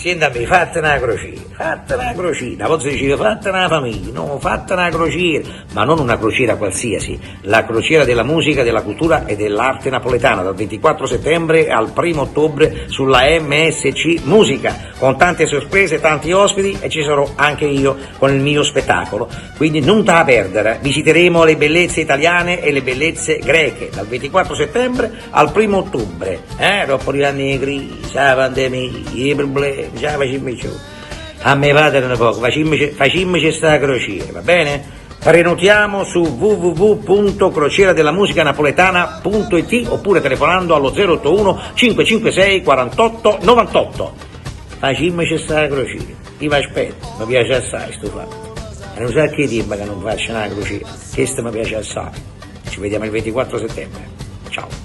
Senta a me, fatta una crociera, poi si diceva fatta una famiglia, no, fatta una crociera, ma non una crociera qualsiasi, la crociera della musica, della cultura e dell'arte napoletana, dal 24 settembre al 1 ottobre sulla MSC Musica, con tante sorprese, tanti ospiti e ci sarò anche io con il mio spettacolo, quindi non da perdere, visiteremo le bellezze italiane e le bellezze greche, dal 24 settembre al 1 ottobre, dopo gli anni di crisi, la pandemia, i problemi, già facciamo ciò. A me padre un poco, facciamoci sta crociera, va bene? Prenotiamo su www.crocieradellamamusicanapoletana.it oppure telefonando allo 081 556 48 98. Facciamoci sta crociera, io vi aspetto, mi piace assai sto fatto. E non sa che tempo che non faccio una crociera, questo mi piace assai. Ci vediamo il 24 settembre. Ciao.